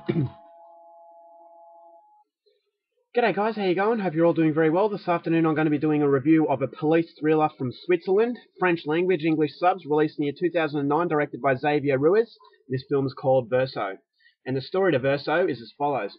G'day guys, how you going? Hope you're all doing very well. This afternoon I'm going to be doing a review of a police thriller from Switzerland, French language, English subs, released in the year 2009, directed by Xavier Ruiz. This film is called Verso. And the story to Verso is as follows.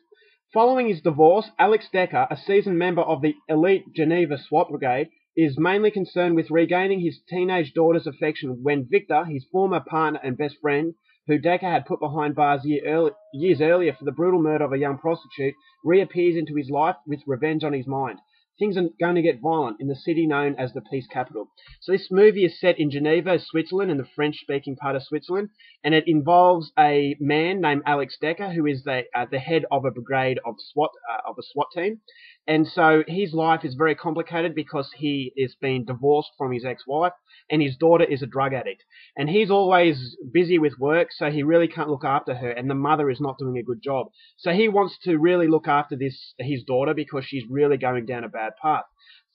Following his divorce, Alex Decker, a seasoned member of the elite Geneva SWAT brigade, is mainly concerned with regaining his teenage daughter's affection when Victor, his former partner and best friend, who Decker had put behind bars years earlier for the brutal murder of a young prostitute, reappears into his life with revenge on his mind. Things are going to get violent in the city known as the Peace Capital. So this movie is set in Geneva, Switzerland, in the French-speaking part of Switzerland, and it involves a man named Alex Decker, who is the head of a brigade of a SWAT team. And so his life is very complicated because he is being divorced from his ex-wife, and his daughter is a drug addict. And he's always busy with work, so he really can't look after her, and the mother is not doing a good job. So he wants to really look after his daughter because she's really going down a bad path.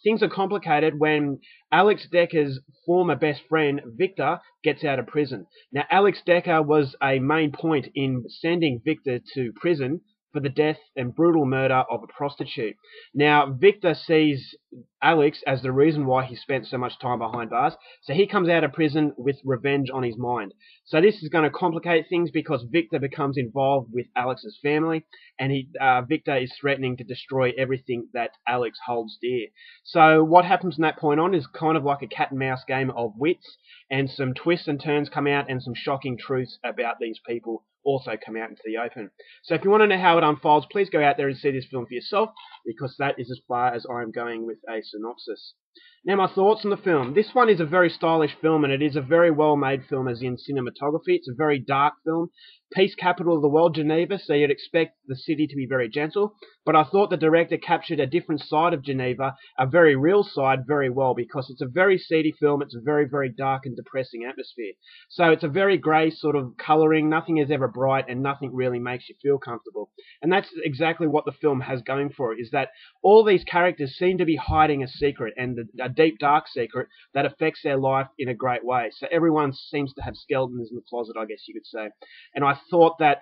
Things are complicated when Alex Decker's former best friend, Victor, gets out of prison. Now, Alex Decker was a main point in sending Victor to prison for the death and brutal murder of a prostitute. Now, Victor sees Alex as the reason why he spent so much time behind bars, so he comes out of prison with revenge on his mind. So this is going to complicate things because Victor becomes involved with Alex's family, and Victor is threatening to destroy everything that Alex holds dear. So what happens from that point on is kind of like a cat and mouse game of wits, and some twists and turns come out, and some shocking truths about these people also come out into the open. So if you want to know how it unfolds, please go out there and see this film for yourself, because that is as far as I'm going with a synopsis. Now, my thoughts on the film. This one is a very stylish film, and it is a very well-made film, as in cinematography. It's a very dark film. Peace capital of the world, Geneva, so you'd expect the city to be very gentle. But I thought the director captured a different side of Geneva, a very real side, very well, because it's a very seedy film. It's a very, very dark and depressing atmosphere. So it's a very grey sort of colouring. Nothing is ever bright, and nothing really makes you feel comfortable. And that's exactly what the film has going for it, is that all these characters seem to be hiding a secret, and a deep, dark secret that affects their life in a great way. So everyone seems to have skeletons in the closet, I guess you could say. And I thought that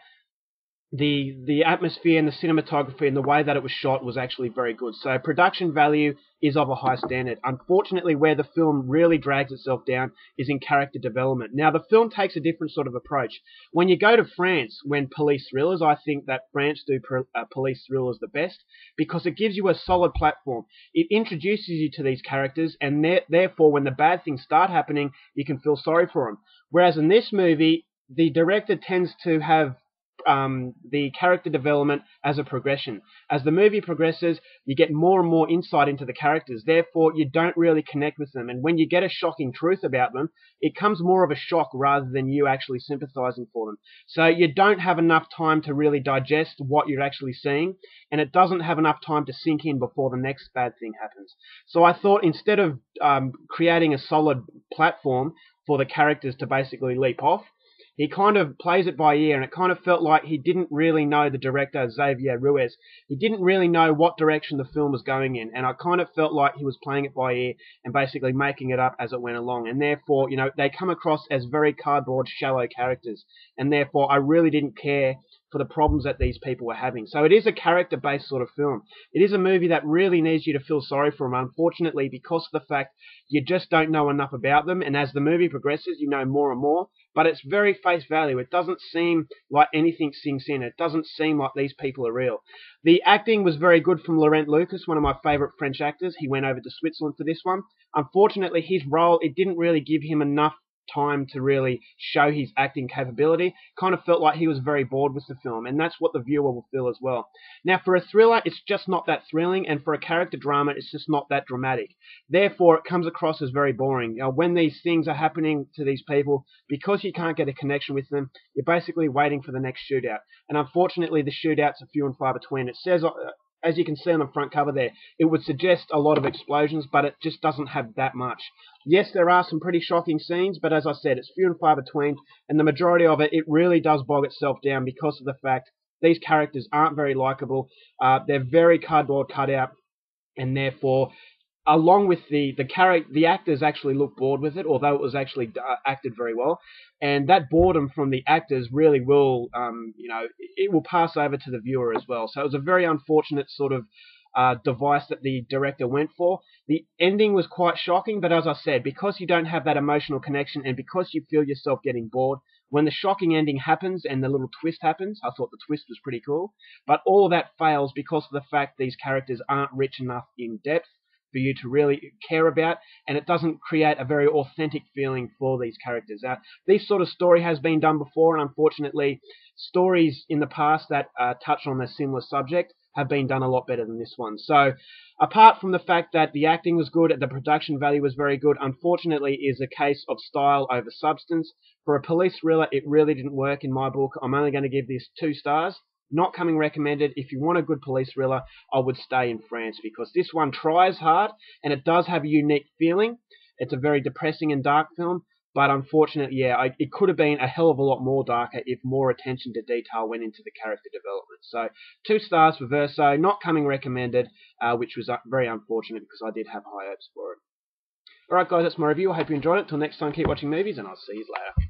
the atmosphere and the cinematography and the way that it was shot was actually very good. So production value is of a high standard. Unfortunately, where the film really drags itself down is in character development. Now, the film takes a different sort of approach. When you go to France, when police thrillers, I think that France do police thrillers the best, because it gives you a solid platform. It introduces you to these characters, and therefore, when the bad things start happening, you can feel sorry for them. Whereas in this movie, the director tends to have the character development as a progression. As the movie progresses, you get more and more insight into the characters. Therefore, you don't really connect with them. And when you get a shocking truth about them, it comes more of a shock rather than you actually sympathizing for them. So you don't have enough time to really digest what you're actually seeing, and it doesn't have enough time to sink in before the next bad thing happens. So I thought, instead of creating a solid platform for the characters to basically leap off, he kind of plays it by ear, and it kind of felt like he didn't really know, the director, Xavier Ruiz. He didn't really know what direction the film was going in, and I kind of felt like he was playing it by ear and basically making it up as it went along. And therefore, you know, they come across as very cardboard, shallow characters, and therefore I really didn't care for the problems that these people were having. So it is a character-based sort of film. It is a movie that really needs you to feel sorry for them, unfortunately, because of the fact you just don't know enough about them, and as the movie progresses, you know more and more, but it's very face value. It doesn't seem like anything sinks in. It doesn't seem like these people are real. The acting was very good from Laurent Lucas, one of my favourite French actors. He went over to Switzerland for this one. Unfortunately, his role, it didn't really give him enough time to really show his acting capability. Kind of felt like he was very bored with the film, and that's what the viewer will feel as well. Now, for a thriller, it's just not that thrilling, and for a character drama, it's just not that dramatic. Therefore, it comes across as very boring. When these things are happening to these people, because you can't get a connection with them, you're basically waiting for the next shootout. And unfortunately, the shootouts are few and far between. It says, as you can see on the front cover there, it would suggest a lot of explosions, but it just doesn't have that much. Yes, there are some pretty shocking scenes, but as I said, it's few and far between, and the majority of it, it really does bog itself down because of the fact these characters aren't very likable. They're very cardboard cutout, and therefore along with the actors actually looked bored with it, although it was actually acted very well. And that boredom from the actors really will, it will pass over to the viewer as well. So it was a very unfortunate sort of device that the director went for. The ending was quite shocking, but as I said, because you don't have that emotional connection and because you feel yourself getting bored, when the shocking ending happens and the little twist happens, I thought the twist was pretty cool. But all of that fails because of the fact these characters aren't rich enough in depth for you to really care about, and it doesn't create a very authentic feeling for these characters. Now, this sort of story has been done before, and unfortunately, stories in the past that touch on a similar subject have been done a lot better than this one. So, apart from the fact that the acting was good, the production value was very good, unfortunately, it is a case of style over substance. For a police thriller, it really didn't work in my book. I'm only going to give this 2 stars. Not coming recommended. If you want a good police thriller, I would stay in France, because this one tries hard and it does have a unique feeling. It's a very depressing and dark film, but unfortunately, it could have been a hell of a lot more darker if more attention to detail went into the character development. So 2 stars for Verso, not coming recommended, which was very unfortunate because I did have high hopes for it. Alright guys, that's my review. I hope you enjoyed it. Till next time, keep watching movies and I'll see you later.